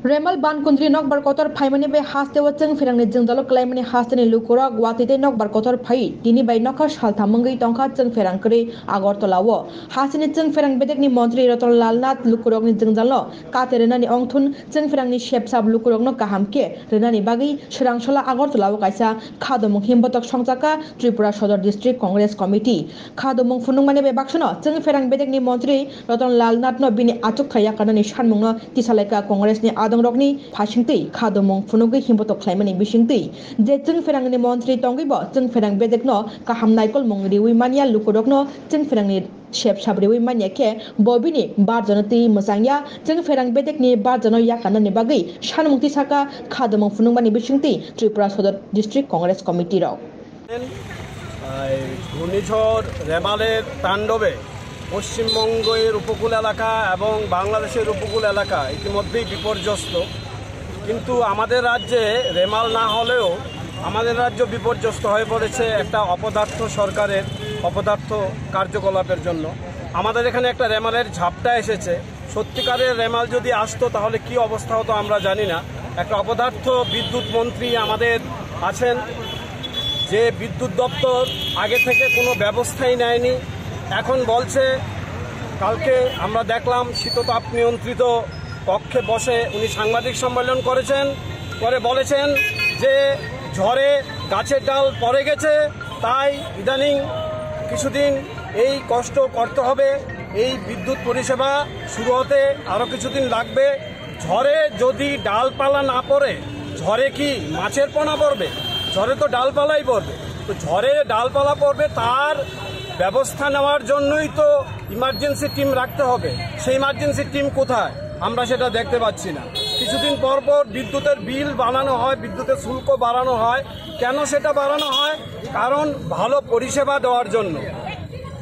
Remal ban kundri nok bar kotor phaimani be haste wacheng firangni jengdalo klaimani hasteni lukura gwatite nok bar kotor phai tini bai nokha saltha mangai tongkha jeng firangkri Agartalawo hasini jeng firang bedekni mantri Ratonlal Nath lukurokni jengjalo kate renani ongthun jeng firangni shepsab lukurokno kahamke renani bagi Srangsola Agartalawo kaisa khadomung himbotok songjaka Tripura Sodor District Congress Committee khadomung funungmani be baksono jeng firang bedekni mantri Ratonlal Nath no bini achuk khaya kanani sanmungno tisalaika Congress ni Rokni Pashingti Khadomong Funugi Himbotok Claimani Bishingti Je Jeng Ferangni Montri Tongibo Jeng Ferang Bedekno Kaham Naikol Mongri Wimania Lukurokno Jeng Ferangni Shep Sabri Wimania ke Bobini Barjanati Musangya Jeng Ferang Bedekni Barjano Yakana Bagi Shanmukti Saka Khadomong Funungmani Bishingti Tripura Sodor District Congress Committee Rok ঘূর্ণিঝড় রেমালের তাণ্ডবে পশ্চিমবঙ্গের উপকূল এলাকা এবং বাংলাদেশের উপকূল এলাকা ইতিমধ্যেই বিপর্যস্ত। কিন্তু আমাদের রাজ্যে রেমাল না হলেও আমাদের রাজ্য বিপর্যস্ত হয়ে পড়েছে একটা অপদার্থ সরকারের অপদার্থ কার্যকলাপের জন্য। আমাদের এখানে একটা রেমালের ঝাপটা এসেছে। সত্যিকারের রেমাল যদি আসতো তাহলে কি অবস্থা হতো আমরা জানি না। একটা অপদার্থ বিদ্যুৎ মন্ত্রী আমাদের আছেন, যে বিদ্যুৎ দপ্তর আগে থেকে কোনো ব্যবস্থাই নেয়নি। এখন বলছে, কালকে আমরা দেখলাম শীততাপ নিয়ন্ত্রিত কক্ষে বসে উনি সাংবাদিক সম্মেলন করেছেন, করে বলেছেন যে ঝড়ে গাছের ডাল পড়ে গেছে, তাই ইদানিং কিছুদিন এই কষ্ট করতে হবে, এই বিদ্যুৎ পরিষেবা শুরু হতে আরও কিছুদিন লাগবে। ঝড়ে যদি ডালপালা না পড়ে, ঝড়ে কি মাছের পোনা পড়বে? ঝড়ে তো ডালপালাই পড়বে। তো ঝড়ে ডালপালা পড়বে, তার ব্যবস্থা নেওয়ার জন্যই তো ইমার্জেন্সি টিম রাখতে হবে। সেই ইমার্জেন্সি টিম কোথায় আমরা সেটা দেখতে পাচ্ছি না। কিছুদিন পর পর বিদ্যুতের বিল বাড়ানো হয়, বিদ্যুতের শুল্ক বাড়ানো হয়। কেন সেটা বাড়ানো হয়? কারণ ভালো পরিষেবা দেওয়ার জন্য।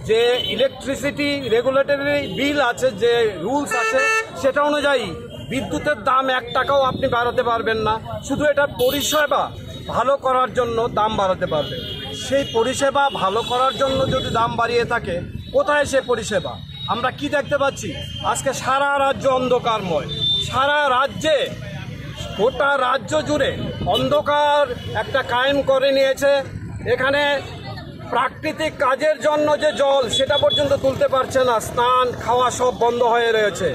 যে ইলেকট্রিসিটি রেগুলেটরি বিল আছে, যে রুলস আছে, সেটা অনুযায়ী বিদ্যুতের দাম 1 টাকাও আপনি বাড়াতে পারবেন না। শুধু এটা পরিষেবা ভালো করার জন্য দাম বাড়াতে পারবে। সেই পরিষেবা ভালো করার জন্য যদি দাম বাড়িয়ে থাকে, কোথায় সে পরিষেবা? আমরা কি দেখতে পাচ্ছি? আজকে সারা রাজ্য অন্ধকারময়। সারা রাজ্যে, গোটা রাজ্য জুড়ে অন্ধকার একটা কায়েম করে নিয়েছে। এখানে প্রাকৃতিক কাজের জন্য যে জল, সেটা পর্যন্ত তুলতে পারছে না। স্নান খাওয়া সব বন্ধ হয়ে রয়েছে।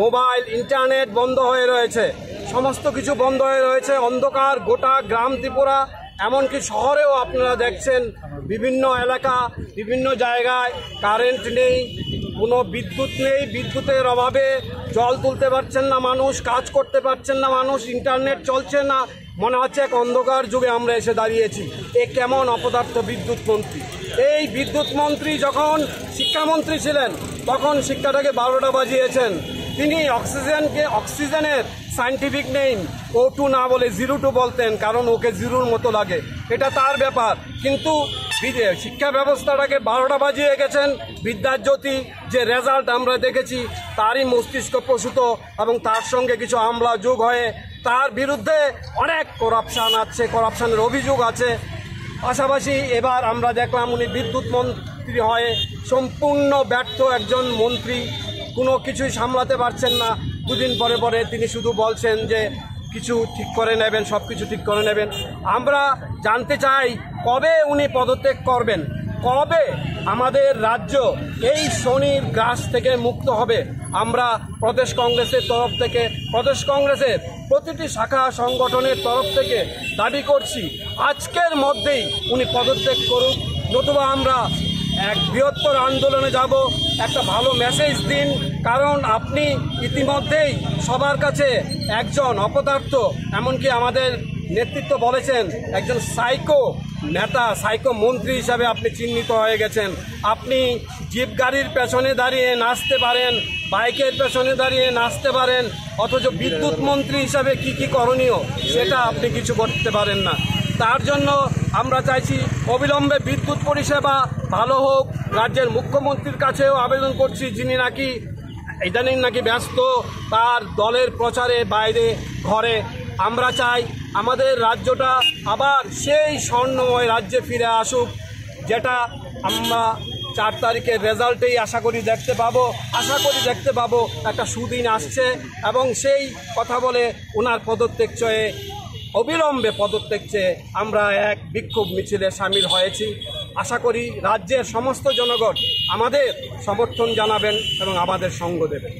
মোবাইল ইন্টারনেট বন্ধ হয়ে রয়েছে। সমস্ত কিছু বন্ধ হয়ে রয়েছে। অন্ধকার গোটা গ্রাম ত্রিপুরা, এমনকি শহরেও আপনারা দেখছেন বিভিন্ন এলাকা, বিভিন্ন জায়গায় কারেন্ট নেই, কোনো বিদ্যুৎ নেই। বিদ্যুতের অভাবে জল তুলতে পারছেন না মানুষ, কাজ করতে পারছেন না মানুষ, ইন্টারনেট চলছে না। মনে হচ্ছে এক অন্ধকার যুগে আমরা এসে দাঁড়িয়েছি। এ কেমন অপদার্থ বিদ্যুৎ মন্ত্রী! এই বিদ্যুৎ মন্ত্রী যখন শিক্ষামন্ত্রী ছিলেন, তখন শিক্ষাটাকে 12টা বাজিয়েছেন। তিনি অক্সিজেনের সায়েন্টিফিক নেম O2 না বলে 02 বলতেন, কারণ ওকে জিরোর মতো লাগে। এটা তার ব্যাপার। কিন্তু শিক্ষা ব্যবস্থাটাকে 12টা বাজিয়ে গেছেন। বিদ্যাজ্যোতি যে রেজাল্ট আমরা দেখেছি, তারই মস্তিষ্ক প্রসূত এবং তার সঙ্গে কিছু আমলা যোগ হয়ে তার বিরুদ্ধে অনেক করাপশনের অভিযোগ আছে। পাশাপাশি এবার আমরা দেখলাম উনি বিদ্যুৎ মন্ত্রী হয়ে সম্পূর্ণ ব্যর্থ একজন মন্ত্রী, কোনো কিছুই সামলাতে পারছেন না। দুদিন পরে পরে তিনি শুধু বলছেন যে কিছু ঠিক করে নেবেন, সব কিছু ঠিক করে নেবেন। আমরা জানতে চাই, কবে উনি পদত্যাগ করবেন? কবে আমাদের রাজ্য এই শনির গ্রাস থেকে মুক্ত হবে? আমরা প্রদেশ কংগ্রেসের তরফ থেকে, প্রদেশ কংগ্রেসের প্রতিটি শাখা সংগঠনের তরফ থেকে দাবি করছি, আজকের মধ্যেই উনি পদত্যাগ করুন, নতুবা আমরা এক বৃহত্তর আন্দোলনে যাব। একটা ভালো মেসেজ দিন, কারণ আপনি ইতিমধ্যেই সবার কাছে একজন অপদার্থ, এমনকি আমাদের নেতৃত্ব বলেছেন একজন সাইকো নেতা, সাইকো মন্ত্রী হিসাবে আপনি চিহ্নিত হয়ে গেছেন। আপনি জিপ গাড়ির পেছনে দাঁড়িয়ে নাচতে পারেন, বাইকের পেছনে দাঁড়িয়ে নাচতে পারেন, অথচ বিদ্যুৎ মন্ত্রী হিসাবে কি করণীয় সেটা আপনি কিছু করতে পারেন না। তার জন্য আমরা চাইছি অবিলম্বে বিদ্যুৎ পরিষেবা ভালো হোক। রাজ্যের মুখ্যমন্ত্রীর কাছেও আবেদন করছি, যিনি নাকি ইদানিং ব্যস্ত তার দলের প্রচারে বাইরে ঘরে। আমরা চাই আমাদের রাজ্যটা আবার সেই স্বর্ণময় রাজ্যে ফিরে আসুক, যেটা আমরা 4 তারিখের রেজাল্টেই আশা করি দেখতে পাবো একটা সুদিন আসছে এবং সেই কথা বলে ওনার পদত্যাগ চেয়ে অবিলম্বে পদত্যাগ চেয়ে আমরা এক বিক্ষোভ মিছিলে সামিল হয়েছি। আশা করি রাজ্যের সমস্ত জনগণ আমাদের সমর্থন জানাবেন এবং আমাদের সঙ্গ দেবেন।